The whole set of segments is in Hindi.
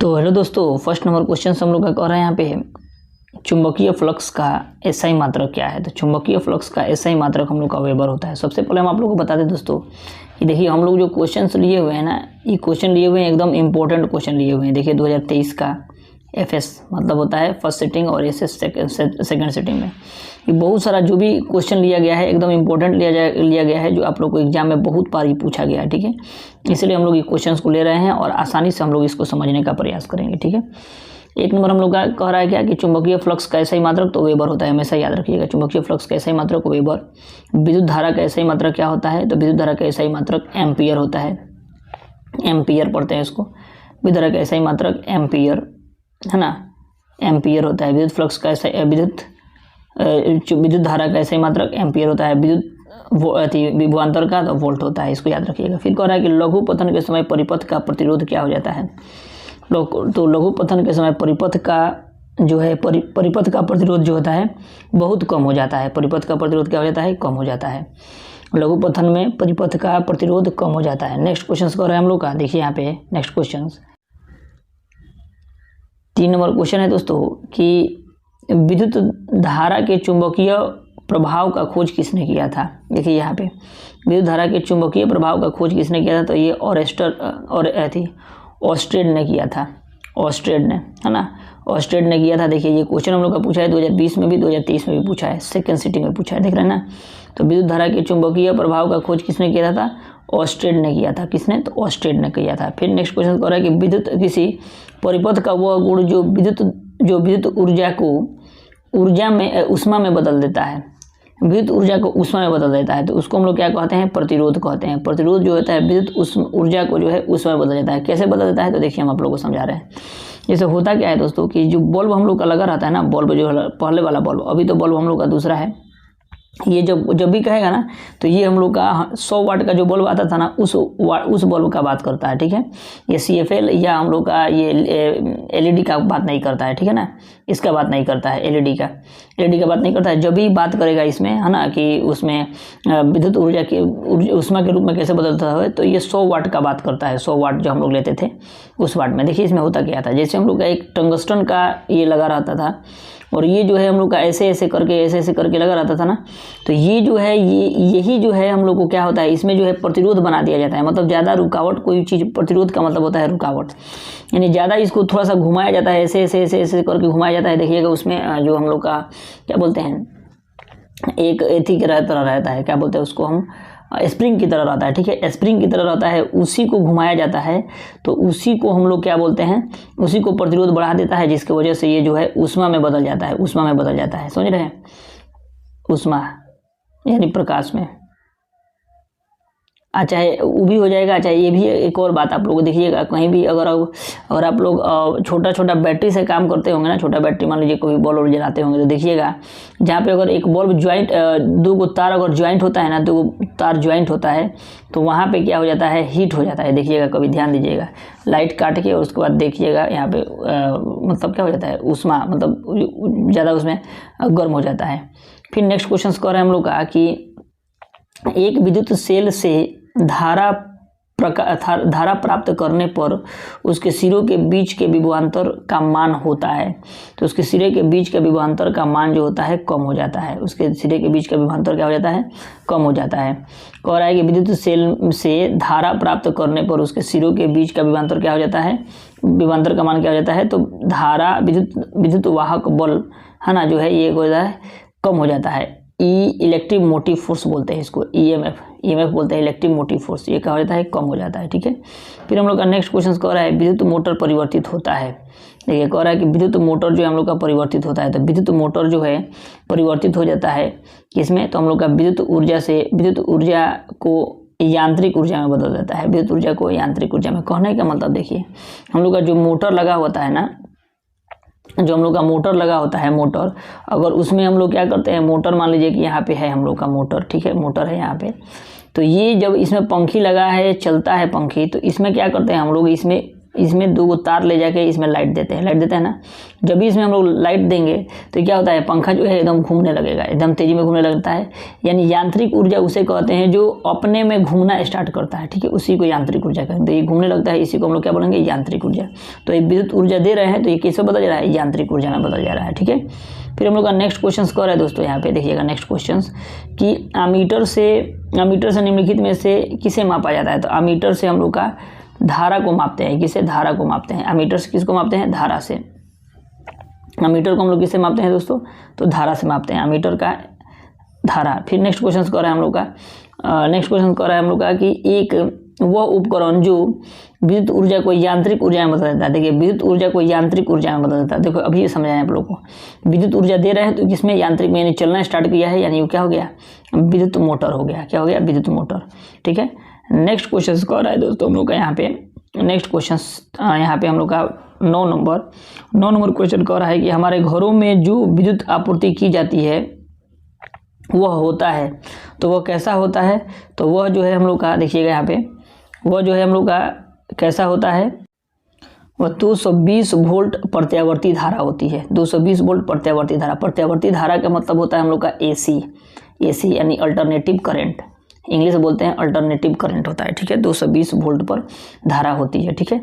तो हेलो दोस्तों, फर्स्ट नंबर क्वेश्चन हम लोग का कह रहे हैं यहाँ पे चुंबकीय फ्लक्स का एसआई मात्रक क्या है। तो चुंबकीय फ्लक्स का एसआई मात्रक हम लोग का वेबर होता है। सबसे पहले हम आप लोगों को बता दें दोस्तों कि देखिए हम लोग जो क्वेश्चंस लिए हुए हैं ना, ये क्वेश्चन लिए हुए हैं एकदम इंपॉर्टेंट क्वेश्चन लिए हुए हैं। देखिए 2023 का एफएस मतलब होता है फर्स्ट सिटिंग और एसएस सेकंड सिटिंग में ये बहुत सारा जो भी क्वेश्चन लिया गया है एकदम इंपॉर्टेंट लिया गया है, जो आप लोग को एग्जाम में बहुत बार ही पूछा गया है। ठीक है, इसलिए हम लोग ये क्वेश्चंस को ले रहे हैं और आसानी से हम लोग इसको समझने का प्रयास करेंगे। ठीक है, एक नंबर हम लोग का कह रहा है क्या कि चुंबकीय फ्लक्स का एसआई मात्रक तो वेबर होता है। हमेशा याद रखिएगा, चुंबकीय फ्लक्स का एसआई मात्रक को वेबर। विद्युत धारा का एसआई मात्रक क्या होता है? तो विद्युत धारा का एसआई मात्रक एम्पियर होता है। एम्पियर पढ़ते हैं इसको। विद्युत धारा का एसआई मात्रक एम्पियर है ना, एम्पियर होता है। विद्युत फ्लक्स का विद्युत धारा का एसआई मात्रक एम्पियर होता है। विद्युत विभवांतर का तो वोल्ट होता है, इसको याद रखिएगा। फिर कह रहा है कि लघु पतन के समय परिपथ का प्रतिरोध क्या हो जाता है? तो लघु पतन के समय परिपथ का जो है परिपथ का प्रतिरोध जो होता है बहुत कम हो जाता है। परिपथ का प्रतिरोध क्या हो जाता है? कम हो जाता है। लघु पतन में परिपथ का प्रतिरोध कम हो जाता है। नेक्स्ट क्वेश्चन कर रहे हैं हम लोग का, देखिए यहाँ पे नेक्स्ट क्वेश्चन 3 नंबर क्वेश्चन है दोस्तों कि विद्युत धारा के चुंबकीय प्रभाव का खोज किसने किया था? देखिए यहाँ पे विद्युत धारा के चुंबकीय प्रभाव का खोज किसने किया था? तो ये ऑर्स्टेड ने किया था। ऑर्स्टेड ने, है ना, ऑर्स्टेड ने किया था। देखिए ये क्वेश्चन हम लोग का पूछा है 2020 में भी, 2023 में भी पूछा है, सेकंड सिटिंग में पूछा है, देख रहे हैं ना। तो विद्युत धारा के चुंबकीय प्रभाव का खोज किसने किया था? ऑर्स्टेड ने किया था। किसने? तो ऑर्स्टेड ने किया था। फिर नेक्स्ट क्वेश्चन कह रहा है कि विद्युत किसी परिपथ का वह गुण जो विद्युत ऊर्जा को ऊष्मा में बदल देता है। विद्युत ऊर्जा को ऊष्मा में बदल देता है तो उसको हम लोग क्या कहते हैं? प्रतिरोध कहते हैं। प्रतिरोध जो होता है विद्युत ऊर्जा को जो है ऊष्मा में बदल देता है। कैसे बदल देता है? तो देखिए हम आप लोगों को समझा रहे हैं। जैसे होता क्या है दोस्तों कि जो बल्ब हम लोग का लगा रहता है ना, बल्ब जो पहले वाला बल्ब, अभी तो बल्ब हम लोग का दूसरा है, ये जब भी कहेगा ना तो ये हम लोग का 100 वाट का जो बल्ब आता था ना उस बल्ब का बात करता है। ठीक है, ये CFL या हम लोग का ये LED का बात नहीं करता है। ठीक है ना, इसका बात नहीं करता है, LED का बात नहीं करता है। जब भी बात करेगा इसमें, है ना, कि उसमें विद्युत ऊर्जा की ऊष्मा के रूप में कैसे बदलता है, तो ये 100 वाट का बात करता है। 100 वाट जो हम लोग लेते थे उस वाट में। देखिए इसमें होता क्या था, जैसे हम लोग का एक टंगस्टन का ये लगा रहता था और ये जो है हम लोग का ऐसे ऐसे करके लगा रहता था ना, तो ये जो है यही जो है हम लोग को क्या होता है, इसमें जो है प्रतिरोध बना दिया जाता है। मतलब ज़्यादा रुकावट, कोई चीज़ प्रतिरोध का मतलब होता है रुकावट, यानी ज़्यादा इसको थोड़ा सा घुमाया जाता है, ऐसे करके घुमाया जाता है। देखिएगा उसमें जो हम लोग का क्या बोलते हैं, एक एथी की तरह रहता है, क्या बोलते हैं उसको हम, स्प्रिंग की तरह रहता है। ठीक है, स्प्रिंग की तरह रहता है, उसी को घुमाया जाता है तो उसी को हम लोग क्या बोलते हैं, उसी को प्रतिरोध बढ़ा देता है, जिसकी वजह से ये जो है ऊष्मा में बदल जाता है। ऊष्मा में बदल जाता है, समझ रहे हैं? ऊष्मा यानी प्रकाश में। चाहे वो भी हो जाएगा, चाहे ये भी। एक और बात आप लोग देखिएगा, कहीं भी अगर आप लोग छोटा बैटरी से काम करते होंगे ना, छोटा बैटरी मान लीजिए कोई बल्ब जलाते होंगे, तो देखिएगा जहाँ पे अगर एक बल्ब ज्वाइंट, 2 तार अगर ज्वाइंट होता है ना, 2 तार ज्वाइंट होता है तो वहाँ पे क्या हो जाता है? हीट हो जाता है। देखिएगा, कभी ध्यान दीजिएगा, लाइट काट के और उसके बाद देखिएगा यहाँ पे मतलब क्या हो जाता है? ऊष्मा, मतलब ज़्यादा उसमें गर्म हो जाता है। फिर नेक्स्ट क्वेश्चन कह रहे हैं हम लोग का कि एक विद्युत सेल से धारा प्राप्त करने पर उसके सिरों के बीच के विभवांतर का मान होता है। तो उसके सिरे के बीच के विभवांतर का मान जो होता है कम हो जाता है। उसके सिरे के बीच का विभवांतर क्या हो जाता है? कम हो जाता है। कह रहा है कि विद्युत सेल से धारा प्राप्त करने पर उसके सिरों के बीच का विभवांतर क्या हो जाता है? विभवांतर का मान क्या हो जाता है? तो धारा विद्युत वाहक बल, है ना, जो है ये हो जाता है कम हो जाता है। इलेक्ट्रिक मोटिव फोर्स बोलते हैं इसको, EMF बोलते हैं, इलेक्ट्रिक मोटिव फोर्स। ये क्या हो जाता है? कम हो जाता है। ठीक है, फिर हम लोग का नेक्स्ट क्वेश्चन कह रहा है विद्युत मोटर परिवर्तित होता है। देखिए कह रहा है कि विद्युत मोटर जो हम लोग का परिवर्तित होता है, तो विद्युत मोटर जो है परिवर्तित हो जाता है किसमें? तो हम लोग का विद्युत ऊर्जा को यांत्रिक ऊर्जा में बदल देता है। विद्युत ऊर्जा को यांत्रिक ऊर्जा में, कहने का मतलब देखिए हम लोग का जो मोटर लगा होता है ना, जो हम लोग का मोटर लगा होता है, मोटर अगर उसमें हम लोग क्या करते हैं, मोटर मान लीजिए कि यहाँ पे है हम लोग का मोटर, ठीक है, मोटर है यहाँ पे, तो ये जब इसमें पंखी लगा है, चलता है पंखी, तो इसमें क्या करते हैं हम लोग, इसमें इसमें 2 तार ले जाके इसमें लाइट देते हैं ना। जब भी इसमें हम लोग लाइट देंगे तो क्या होता है, पंखा जो है एकदम घूमने लगेगा, एकदम तेजी में घूमने लगता है। यानी यांत्रिक ऊर्जा उसे कहते हैं जो अपने में घूमना स्टार्ट करता है, ठीक है, उसी को यांत्रिक ऊर्जा कहते हैं। तो ये घूमने लगता है, इसी को हम लोग क्या बोलेंगे, यांत्रिक ऊर्जा। तो एक विद्युत ऊर्जा दे रहे हैं तो ये किससे बदल जा रहा है, यांत्रिक ऊर्जा में बदल जा रहा है, ठीक है। फिर हम लोग का नेक्स्ट क्वेश्चन क्या है दोस्तों, यहाँ पे देखिएगा नेक्स्ट क्वेश्चन कि अमीटर से निम्नलिखित में से किसे मापा जाता है। तो अमीटर से हम लोग का धारा को मापते हैं, किसे, धारा को मापते हैं। अमीटर से किसको मापते हैं, धारा से। अमीटर को हम लोग किससे मापते हैं दोस्तों, तो धारा से मापते हैं, अमीटर का धारा। फिर नेक्स्ट क्वेश्चन क्या है हम लोग का, कि एक वह उपकरण जो विद्युत ऊर्जा को यांत्रिक ऊर्जा में बदल देता है। देखिए विद्युत ऊर्जा को यांत्रिक ऊर्जा में बदल देता है। देखो अभी ये समझाएं आप लोग को, विद्युत ऊर्जा दे रहे हैं तो किसमें, यांत्रिक में, यानी चलना स्टार्ट किया है, यानी वो क्या हो गया, विद्युत मोटर हो गया। क्या हो गया, विद्युत मोटर, ठीक है। नेक्स्ट क्वेश्चन क्या है दोस्तों हम लोग का, यहाँ पे नेक्स्ट क्वेश्चन यहाँ पे हम लोग का 9 नंबर क्वेश्चन कह रहा है कि हमारे घरों में जो विद्युत आपूर्ति की जाती है वह होता है, तो वह कैसा होता है। तो वह जो है हम लोग का, देखिएगा यहाँ पे, वह जो है हम लोग का कैसा होता है, वह 220 वोल्ट प्रत्यावर्ती धारा होती है। 220 वोल्ट प्रत्यावर्ती धारा। प्रत्यावर्ती धारा का मतलब होता है हम लोग का एसी यानी अल्टरनेटिव करंट, इंग्लिश बोलते हैं अल्टरनेटिव करंट होता है, ठीक है। 220 वोल्ट पर धारा होती है, ठीक है।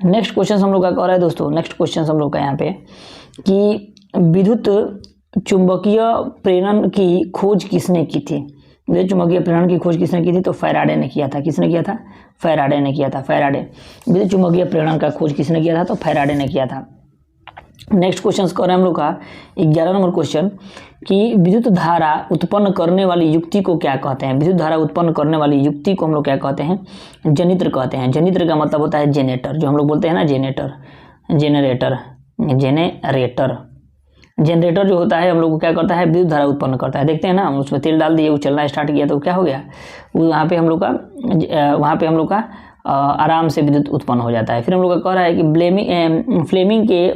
नेक्स्ट क्वेश्चन हम लोग का क्या रहा है दोस्तों, नेक्स्ट क्वेश्चन हम लोग का यहाँ पे कि विद्युत चुंबकीय प्रेरण की खोज किसने की थी। विद्युत चुंबकीय प्रेरण की खोज किसने की थी, तो फैराडे ने किया था। किसने किया था, फैराडे ने किया था। फैराडे विद्युत चुंबकीय प्रेरण का खोज किसने किया था, तो फैराडे ने किया था। नेक्स्ट क्वेश्चन कर रहे हैं हम लोग का 11 नंबर क्वेश्चन कि विद्युत धारा उत्पन्न करने वाली युक्ति को क्या कहते हैं। विद्युत धारा उत्पन्न करने वाली युक्ति को हम लोग क्या कहते हैं, जनित्र कहते हैं। जनित्र का मतलब होता है जेनेटर, जो हम लोग बोलते हैं ना जनरेटर जो होता है हम लोग को क्या करता है, विद्युत धारा उत्पन्न करता है। देखते हैं ना, हम उसमें तेल डाल दिए, वो चलना स्टार्ट किया तो क्या हो गया, वहाँ पे हम लोग का आराम से विद्युत उत्पन्न हो जाता है। फिर हम लोग का कह रहा है कि फ्लेमिंग के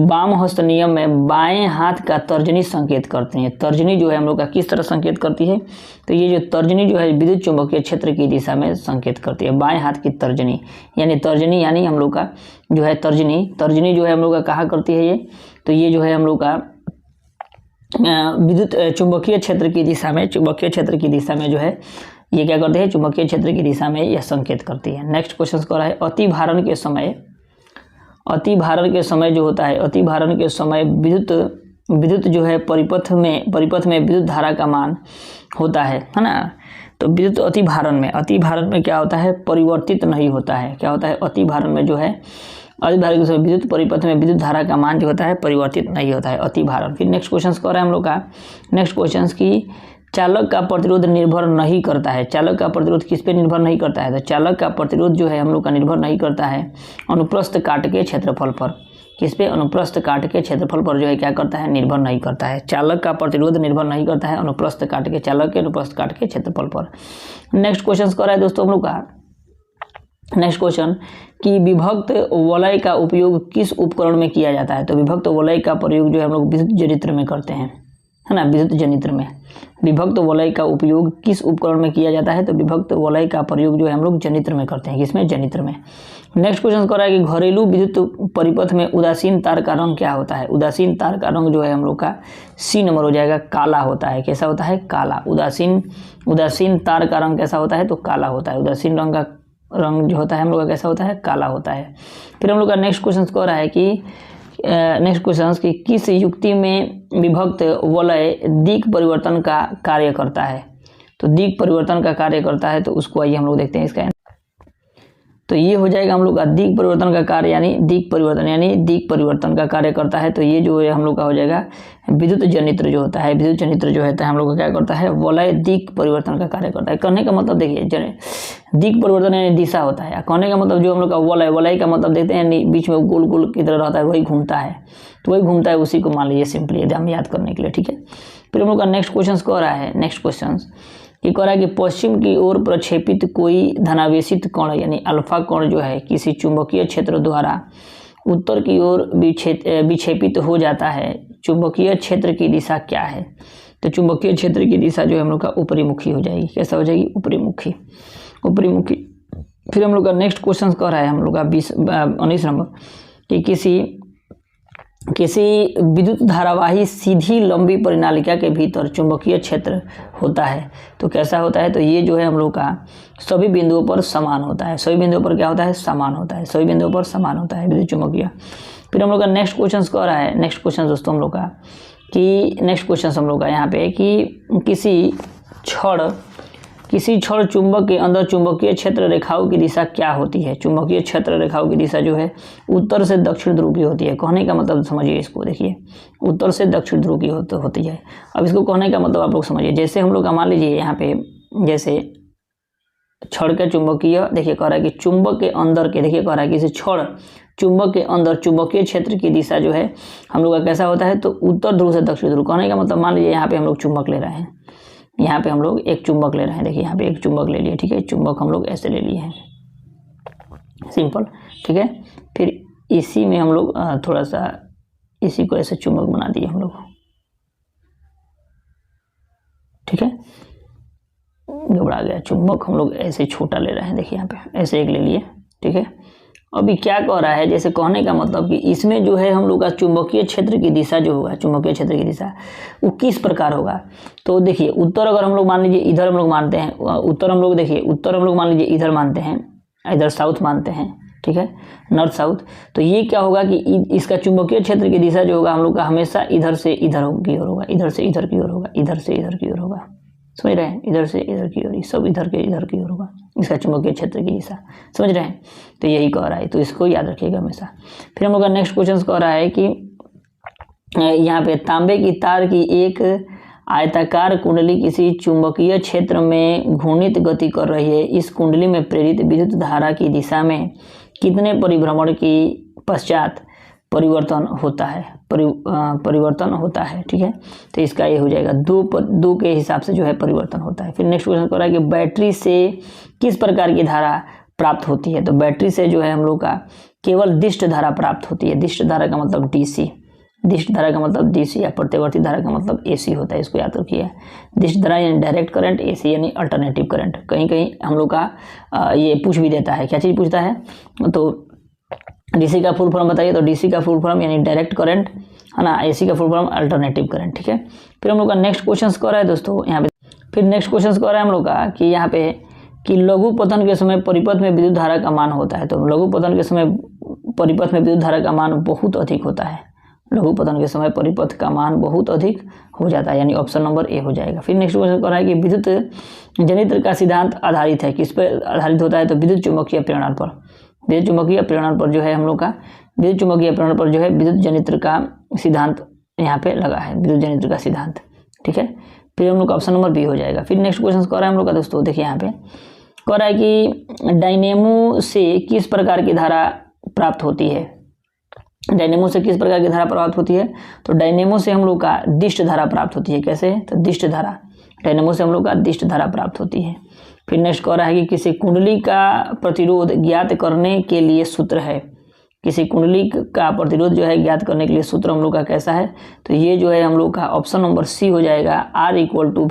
वाम हस्त नियम में बाएं हाथ का तर्जनी संकेत करते हैं। तर्जनी जो है हम लोग का किस तरह संकेत करती है, तो ये जो तर्जनी जो है विद्युत चुंबकीय क्षेत्र की दिशा में संकेत करती है। बाएं हाथ की तर्जनी यानी हम लोग का जो है तर्जनी जो है हम लोग का कहाँ करती है ये, तो ये जो है हम लोग का विद्युत चुंबकीय क्षेत्र की दिशा में जो है ये क्या करते हैं, चुंबकीय क्षेत्र की दिशा में यह संकेत करती है। नेक्स्ट क्वेश्चन क्या है, अति भारण के समय जो होता है, अति भारण के समय विद्युत जो है परिपथ में विद्युत धारा का मान होता है ना। तो विद्युत अति भारण में क्या होता है, परिवर्तित नहीं होता है। क्या होता है, अति भारण में जो है, अति भारण के समय विद्युत परिपथ में विद्युत धारा का मान जो होता है परिवर्तित नहीं होता है, अति भारण। फिर नेक्स्ट क्वेश्चन क्या है हम लोग का, नेक्स्ट क्वेश्चन की चालक का प्रतिरोध निर्भर नहीं करता है। चालक का प्रतिरोध किस पे निर्भर नहीं करता है, तो चालक का प्रतिरोध जो है हम लोग का निर्भर नहीं करता है अनुप्रस्थ काट के क्षेत्रफल पर। किस पे, अनुप्रस्थ काट के क्षेत्रफल पर जो है क्या करता है, निर्भर नहीं करता है। चालक का प्रतिरोध निर्भर नहीं करता है अनुप्रस्थ काट के क्षेत्रफल पर। नेक्स्ट क्वेश्चन क्या है दोस्तों हम लोग का, नेक्स्ट क्वेश्चन कि विभक्त वलय का उपयोग किस उपकरण में किया जाता है। तो विभक्त वलय का प्रयोग जो है हम लोग विद्युत जनित्र में करते हैं, है ना, विद्युत जनित्र में। विभक्त वलय का उपयोग किस उपकरण में किया जाता है, तो विभक्त वलय का प्रयोग जो है हम लोग जनित्र में करते हैं। किसमें, जनित्र में। नेक्स्ट क्वेश्चन कर रहा है कि घरेलू विद्युत परिपथ में उदासीन तार का रंग क्या होता है। उदासीन तार का रंग जो है हम लोग का सी नंबर हो जाएगा, काला होता है। कैसा होता है, काला। उदासीन तार का रंग कैसा होता है, तो काला होता है। उदासीन रंग का रंग जो होता है हम लोग का कैसा होता है, काला होता है। फिर हम लोग का नेक्स्ट क्वेश्चन कह रहा है कि कि किस युक्ति में विभक्त वलय दिक् परिवर्तन का कार्य करता है। तो दिक् परिवर्तन का कार्य करता है, तो उसको आइए हम लोग देखते हैं इसका। तो ये हो जाएगा हम लोग का दिक् परिवर्तन का कार्य यानी दिक् परिवर्तन का कार्य करता है। तो ये जो है हम लोग का हो जाएगा विद्युत जनित्र जो होता है। विद्युत जनित्र जो होता है हम लोग का क्या करता है, वलय दिक् परिवर्तन का कार्य करता है। कहने का मतलब देखिए, दिक् परिवर्तन यानी दिशा होता है। कहने का मतलब जो हम लोग का वलय का मतलब देखते हैं बीच में गोल गोल की तरह रहता है, वही घूमता है। तो वही घूमता है, उसी को मान लीजिए सिंपली एकदम याद करने के लिए, ठीक है। फिर हम लोग का नेक्स्ट क्वेश्चन कह रहा है, नेक्स्ट क्वेश्चन ये कह रहा है कि पश्चिम की ओर प्रक्षेपित कोई धनावेशित कण यानी अल्फा कण जो है किसी चुंबकीय क्षेत्र द्वारा उत्तर की ओर विक्षेपित हो जाता है। चुंबकीय क्षेत्र की दिशा क्या है, तो चुंबकीय क्षेत्र की दिशा जो है हम लोग का ऊपरी मुखी हो जाएगी। कैसा हो जाएगी, ऊपरी मुखी। ऊपरीमुखी। फिर हम लोग का नेक्स्ट क्वेश्चन कह रहा है हम लोग का 19 नंबर कि किसी विद्युत धारावाही सीधी लंबी परिनालिका के भीतर चुंबकीय क्षेत्र होता है तो कैसा होता है। तो ये जो है हम लोग का सभी बिंदुओं पर समान होता है। सभी बिंदुओं पर क्या होता है, समान होता है। सभी बिंदुओं पर समान होता है विद्युत चुंबकीय। फिर हम लोग का नेक्स्ट क्वेश्चन कह रहा है, नेक्स्ट क्वेश्चन दोस्तों हम लोग का कि नेक्स्ट क्वेश्चन हम लोग का यहाँ पे कि किसी क्षण चुंबक के अंदर चुंबकीय क्षेत्र रेखाओं की दिशा क्या होती है। चुंबकीय क्षेत्र रेखाओं की दिशा जो है उत्तर से दक्षिण ध्रुव की होती है। कहने का मतलब समझिए इसको, देखिए उत्तर से दक्षिण ध्रुव की होती है। अब इसको कहने का मतलब आप लोग समझिए, जैसे हम लोग का मान लीजिए यहाँ पे जैसे क्षण के चुंबकीय, देखिए कह रहा है कि चुंबक के अंदर के, देखिए कह रहा है कि क्षण चुंबक के अंदर चुंबकीय क्षेत्र की दिशा जो है हम लोग का कैसा होता है, तो उत्तर ध्रुव से दक्षिण ध्रुव। कहने का मतलब मान लीजिए यहाँ पे हम लोग चुंबक ले रहे हैं, यहाँ पे हम लोग एक चुंबक ले रहे हैं। देखिए यहाँ पे एक चुंबक ले लिए, ठीक है, चुंबक हम लोग ऐसे ले लिए हैं, सिंपल, ठीक है। फिर इसी में हम लोग थोड़ा सा इसी को ऐसे चुंबक बना दिए हम लोग, ठीक है, घबरा गया। चुंबक हम लोग ऐसे छोटा ले रहे हैं, देखिए यहाँ पे ऐसे एक ले लिए, ठीक है। अभी क्या कह रहा है, जैसे कहने का मतलब कि इसमें जो है हम लोग का चुंबकीय क्षेत्र की दिशा जो होगा, चुंबकीय क्षेत्र की दिशा वो किस प्रकार होगा। तो देखिए उत्तर अगर हम लोग मान लीजिए इधर हम लोग मानते हैं, उत्तर हम लोग देखिए उत्तर हम लोग मान लीजिए इधर मानते हैं, इधर साउथ मानते हैं, ठीक है, नॉर्थ साउथ। तो ये क्या होगा कि इसका चुंबकीय क्षेत्र की दिशा जो होगा हम लोग का हमेशा इधर से इधर की ओर होगा, इधर से इधर की ओर होगा, इधर से इधर की ओर होगा, समझ रहे हैं, इधर से इधर की ओर, सब इधर की ओर होगा इसका चुंबकीय क्षेत्र की दिशा, समझ रहे हैं। तो यही कह रहा है, तो इसको याद रखिएगा हमेशा। फिर हम लोग का नेक्स्ट क्वेश्चन कह रहा है कि यहाँ पे तांबे की तार की एक आयताकार कुंडली किसी चुंबकीय क्षेत्र में घूर्णित गति कर रही है। इस कुंडली में प्रेरित विद्युत धारा की दिशा में कितने परिभ्रमण की पश्चात परिवर्तन होता है, परिवर्तन होता है, ठीक है। तो इसका ये हो जाएगा दो के हिसाब से जो है परिवर्तन होता है। फिर नेक्स्ट क्वेश्चन कह रहा है कि बैटरी से किस प्रकार की धारा प्राप्त होती है। तो बैटरी से जो है हम लोग का केवल दिष्ट धारा प्राप्त होती है। दिष्ट धारा का मतलब डीसी, दिष्ट धारा का मतलब डीसी या प्रत्यावर्ती धारा का मतलब एसी होता है, इसको याद रखिए। दिष्ट धारा यानी डायरेक्ट करंट, एसी यानी अल्टरनेटिव करंट। कहीं कहीं हम लोग का ये पूछ भी देता है, क्या चीज़ पूछता है, तो डीसी का फुल फॉर्म बताइए। तो डीसी का फुल फॉर्म यानी डायरेक्ट करंट है ना, एसी का फुल फॉर्म अल्टरनेटिव करंट, ठीक है। फिर हम लोग का नेक्स्ट क्वेश्चन कह रहा है दोस्तों यहाँ पे, फिर नेक्स्ट क्वेश्चन कह रहा है हम लोग का कि यहाँ पे कि लघु पतन के समय परिपथ में विद्युत धारा का मान होता है। तो लघु पतन के समय परिपथ में विद्युत धारा का मान बहुत अधिक होता है। लघु पतन के समय परिपथ का मान बहुत अधिक हो जाता है, यानी ऑप्शन नंबर ए हो जाएगा। फिर नेक्स्ट क्वेश्चन कह रहा है कि विद्युत जनित्र का सिद्धांत आधारित है, किस पर आधारित होता है। तो विद्युत चुंबकीय प्रेरण पर, विद्युत चुंबकीय प्रेरण पर जो है हम लोग का विद्युत चुंबकीय प्रेरण पर जो है विद्युत जनित्र का सिद्धांत यहाँ पे लगा है, विद्युत जनित्र का सिद्धांत, ठीक है। फिर हम लोग का ऑप्शन नंबर बी हो जाएगा। फिर नेक्स्ट क्वेश्चन कह रहा है हम लोग का दोस्तों, देखिए यहाँ पे कह रहा है कि डायनेमो से किस प्रकार की धारा प्राप्त होती है। डायनेमो से किस प्रकार की धारा प्राप्त होती है। तो डायनेमो से हम लोग का दिष्ट धारा प्राप्त होती है। कैसे, तो दिष्ट धारा, डायनेमो से हम लोग का दिष्ट धारा प्राप्त होती है। फिर नेक्स्ट कह रहा है कि किसी कुंडली का प्रतिरोध ज्ञात करने के लिए सूत्र है। किसी कुंडली का प्रतिरोध जो है ज्ञात करने के लिए सूत्र हम लोग का कैसा है। तो ये जो है हम लोग का ऑप्शन नंबर सी हो जाएगा, R इक्वल टू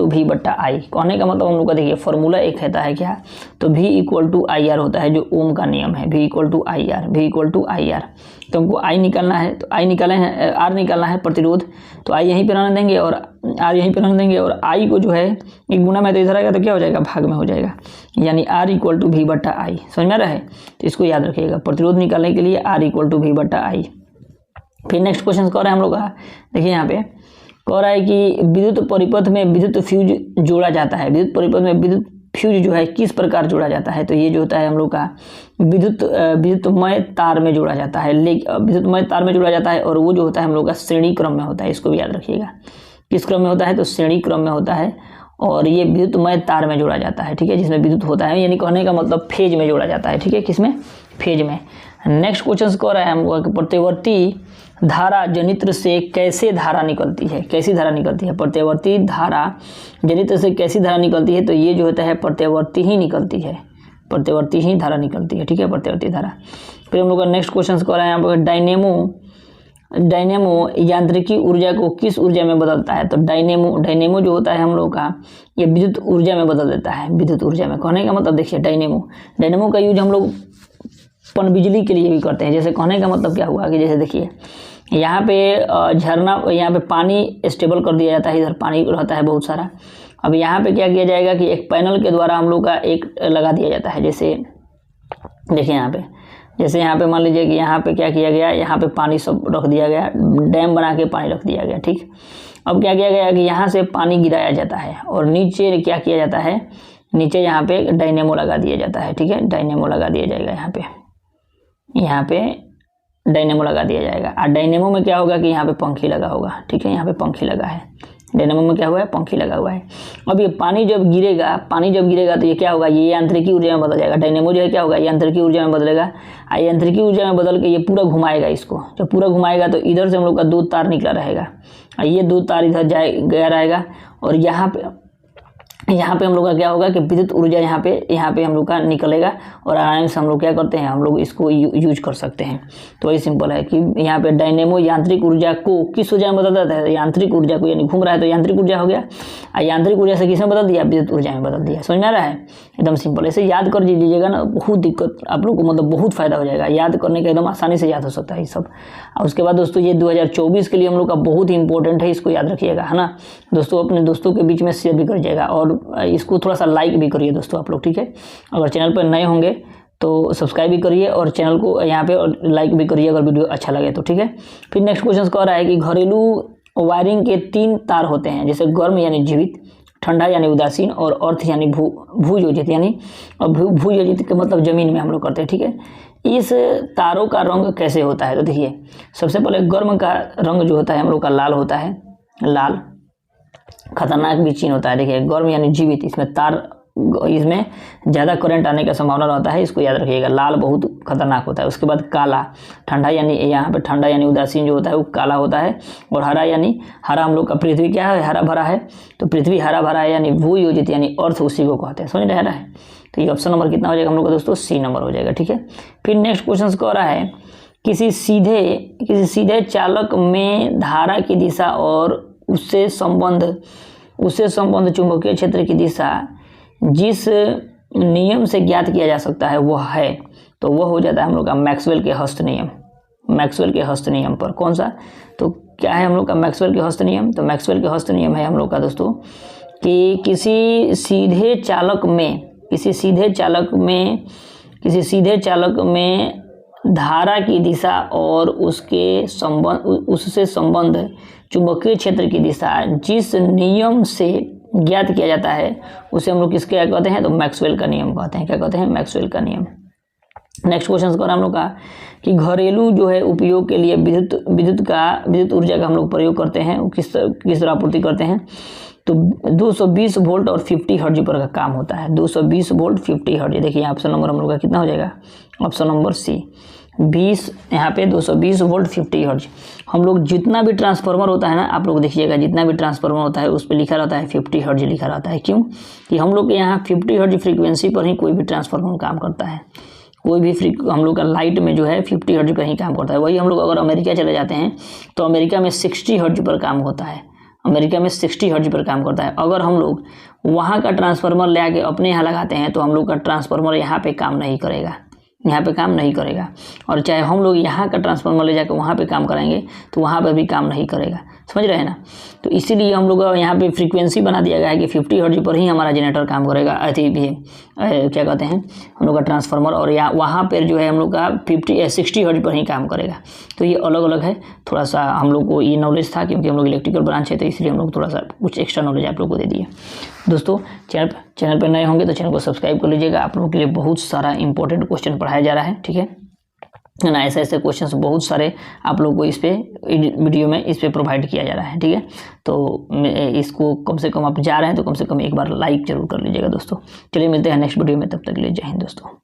V बट्टा आई। कहने का मतलब हम लोग का देखिए फॉर्मूला एक रहता है क्या, तो V equal to I R होता है, जो ओम का नियम है, V equal to I R, V equal to I R. तो हमको I निकालना है, तो I निकाले हैं, R निकालना है प्रतिरोध, तो I यहीं पे रहने देंगे और R यहीं पे रहने देंगे और I को जो है एक गुना में तो इधर आएगा तो क्या हो जाएगा, भाग में हो जाएगा, यानी R इक्वल टू V बट्टा आई। समझ में रहे, तो इसको याद रखिएगा, प्रतिरोध निकालने के लिए R इक्वल टू V बट्टा आई। फिर नेक्स्ट क्वेश्चन कह रहे हैं हम लोग का, देखिए यहाँ पे कह रहा है कि विद्युत परिपथ में विद्युत फ्यूज जोड़ा जाता है। विद्युत परिपथ में विद्युत फ्यूज जो है किस प्रकार जोड़ा जाता है। तो ये जो होता है हम लोग का विद्युतमय तार में जोड़ा जाता है, विद्युतमय तार में जोड़ा जाता है, और वो जो होता है हम लोग का श्रेणी क्रम में होता है। इसको भी याद रखिएगा, किस क्रम में होता है, तो श्रेणी क्रम में होता है, और ये विद्युतमय तार में जोड़ा जाता है, ठीक है, जिसमें विद्युत होता है, यानी कहने का मतलब फेज में जोड़ा जाता है, ठीक है, किसमें, फेज में। नेक्स्ट क्वेश्चन कह रहा है हम लोग प्रतिवर्ती धारा जनित्र से कैसे धारा निकलती है, कैसी धारा निकलती है। प्रत्यावर्ती धारा जनित्र से कैसी धारा निकलती है। तो ये जो होता है प्रत्यावर्ती ही निकलती है, प्रत्यावर्ती ही धारा निकलती है, ठीक है, प्रत्यावर्ती धारा। फिर हम लोग का नेक्स्ट क्वेश्चन कह रहे हैं यहाँ पर डायनेमो यांत्रिकी ऊर्जा को किस ऊर्जा में बदलता है? तो डायनेमो जो होता है हम लोग का, ये विद्युत ऊर्जा में बदल देता है, विद्युत ऊर्जा में। कहने का मतलब देखिए, डायनेमो का यूज हम लोग पनबिजली के लिए भी करते हैं। जैसे कहने का मतलब क्या हुआ कि जैसे देखिए यहाँ पे झरना, यहाँ पे पानी स्टेबल कर दिया जाता है, इधर पानी रहता है बहुत सारा। अब यहाँ पे क्या किया जाएगा कि एक पैनल के द्वारा हम लोग का एक लगा दिया जाता है। जैसे देखिए यहाँ पे, जैसे यहाँ पे मान लीजिए कि यहाँ पे क्या किया गया, यहाँ पे पानी सब रख दिया गया, डैम बना के पानी रख दिया गया, ठीक। अब क्या किया गया कि यहाँ से पानी गिराया जाता है और नीचे क्या किया जाता है, नीचे यहाँ पे डायनेमो लगा दिया जाता है, ठीक है। डायनेमो लगा दिया जाएगा यहाँ पे डायनेमो लगा दिया जाएगा। और डायनेमो में क्या होगा कि यहाँ पे पंखी लगा होगा, ठीक है। यहाँ पे पंखी लगा है, डायनेमो में क्या हुआ है, पंखी लगा हुआ है। अब ये पानी जब गिरेगा तो ये क्या होगा, ये यांत्रिकी ऊर्जा में बदल जाएगा। डायनेमो जो है क्या होगा, यांत्रिकी ऊर्जा में बदलेगा। और यांत्रिकी ऊर्जा में बदल के ये पूरा घुमाएगा इसको। जब पूरा घुमाएगा तो इधर से हम लोग का 2 तार निकला रहेगा और ये 2 तार इधर गया रहेगा। और यहाँ पे हम लोग का क्या होगा कि विद्युत ऊर्जा यहाँ पे हम लोग का निकलेगा और आराम से हम लोग क्या करते हैं, हम लोग इसको यूज कर सकते हैं। तो वही सिंपल है कि यहाँ पे डायनेमो यांत्रिक ऊर्जा को किस ऊर्जा में बदल देता है, यांत्रिक ऊर्जा को, यानी घूम रहा है तो यांत्रिक ऊर्जा हो गया। और यांत्रिक ऊर्जा से किसमें बदल दिया, विद्युत ऊर्जा में बदल दिया। समझ में आ रहा है, एकदम सिंपल। ऐसे याद कर लीजिएगा ना, बहुत दिक्कत आप लोग को, मतलब बहुत फायदा हो जाएगा। याद करने का एकदम आसानी से याद हो सकता है ये सब। और उसके बाद दोस्तों ये 2024 के लिए हम लोग का बहुत ही इंपॉर्टेंट है, इसको याद रखिएगा, है ना दोस्तों। अपने दोस्तों के बीच में शेयर भी करिएगा और इसको थोड़ा सा लाइक भी करिए दोस्तों आप लोग, ठीक है। अगर चैनल पर नए होंगे तो सब्सक्राइब भी करिए और चैनल को यहाँ पे और लाइक भी करिए अगर वीडियो अच्छा लगे तो, ठीक है। फिर नेक्स्ट क्वेश्चन कह रहा है कि घरेलू वायरिंग के 3 तार होते हैं, जैसे गर्म यानी जीवित, ठंडा यानी उदासीन और अर्थ यानी भूयोजित, यानी भूयोजित का मतलब जमीन में हम लोग करते हैं, ठीक है। इस तारों का रंग कैसे होता है? तो देखिए सबसे पहले गर्म का रंग जो होता है हम लोग का लाल होता है, लाल खतरनाक भी चिन्ह होता है। देखिए गर्म यानी जीवित, इसमें इसमें ज़्यादा करंट आने का संभावना रहता है, इसको याद रखिएगा। लाल बहुत खतरनाक होता है। उसके बाद काला, ठंडा यानी यहाँ पे ठंडा यानी उदासीन जो होता है वो काला होता है। और हरा यानी, हरा हम लोग का पृथ्वी क्या है, हरा भरा है, तो पृथ्वी हरा भरा है, यानी भूयोजित यानी अर्थ उसी को कहते हैं। समझ रहे हैं? तो ये ऑप्शन नंबर कितना हो जाएगा हम लोग का दोस्तों, सी नंबर हो जाएगा, ठीक है। फिर नेक्स्ट क्वेश्चन कह रहा है किसी सीधे चालक में धारा की दिशा और उससे संबंध चुंबकीय क्षेत्र की दिशा जिस नियम से ज्ञात किया जा सकता है वह है, तो वह हो जाता है हम लोग का मैक्सवेल के हस्त नियम। मैक्सवेल के हस्त नियम पर कौन सा, तो क्या है हम लोग का मैक्सवेल के हस्त नियम? तो मैक्सवेल के हस्त नियम है हम लोग का दोस्तों कि किसी सीधे चालक में धारा की दिशा और उससे संबंध चुंबकीय क्षेत्र की दिशा जिस नियम से ज्ञात किया जाता है उसे हम लोग किसके क्या कहते हैं, तो मैक्सवेल का नियम कहते हैं। क्या कहते हैं? मैक्सवेल का नियम। नेक्स्ट क्वेश्चन कर हम लोग का कि घरेलू जो है उपयोग के लिए विद्युत ऊर्जा का हम लोग प्रयोग करते हैं, किस तरह आपूर्ति करते हैं, तो 220 वोल्ट और 50 हर्ट्ज पर का काम होता है। 220 वोल्ट 50 हर्ट्ज। देखिए ऑप्शन नंबर हम लोग का कितना हो जाएगा, ऑप्शन नंबर सी 20, यहाँ पे 220 वोल्ट 50 हर्ट्ज। हम लोग जितना भी ट्रांसफार्मर होता है ना, आप लोग देखिएगा जितना भी ट्रांसफार्मर होता है उस पर लिखा रहता है 50 हर्ट्ज लिखा रहता है। क्यों? कि हम लोग के यहाँ 50 हर्ट्ज फ्रीक्वेंसी पर ही कोई भी ट्रांसफार्मर काम करता है। कोई भी हम लोग का लाइट में जो है 50 हर्ट्ज पर ही काम करता है। वही हम लोग अगर अमेरिका चले जाते हैं तो अमेरिका में 60 हर्ट्ज पर काम होता है। अमेरिका में 60 हर्ट्ज पर काम करता है। अगर हम लोग वहाँ का ट्रांसफार्मर ले आके अपने यहाँ लगाते हैं तो हम लोग का ट्रांसफार्मर यहाँ पे काम नहीं करेगा, यहाँ पे काम नहीं करेगा। और चाहे हम लोग यहाँ का ट्रांसफार्मर ले जाकर वहाँ पे काम कराएंगे तो वहाँ पे भी काम नहीं करेगा। समझ रहे हैं ना? तो इसीलिए हम लोग यहाँ पे फ्रीक्वेंसी बना दिया गया है कि 50 हर्ट्ज पर ही हमारा जनरेटर काम करेगा, अति भी क्या कहते हैं हम लोग का ट्रांसफार्मर, और यहाँ वहाँ पर जो है हम लोग का 60 हर्ट्ज पर ही काम करेगा। तो ये अलग अलग है। थोड़ा सा हम लोग को ये नॉलेज था क्योंकि हम लोग इलेक्ट्रिकल ब्रांच है, तो इसलिए हम लोग थोड़ा सा कुछ एक्स्ट्रा नॉलेज आप लोग को दे दिए। दोस्तों चैनल पर नए होंगे तो चैनल को सब्सक्राइब कर लीजिएगा। आप लोगों के लिए बहुत सारा इंपॉर्टेंट क्वेश्चन पढ़ाया जा रहा है, ठीक है ना। ऐसे क्वेश्चंस बहुत सारे आप लोग को इस पे वीडियो में इस पे प्रोवाइड किया जा रहा है, ठीक है। तो इसको कम से कम आप जा रहे हैं तो कम से कम एक बार लाइक जरूर कर लीजिएगा दोस्तों। चलिए मिलते हैं नेक्स्ट वीडियो में, तब तक के लिए जय हिंद दोस्तों।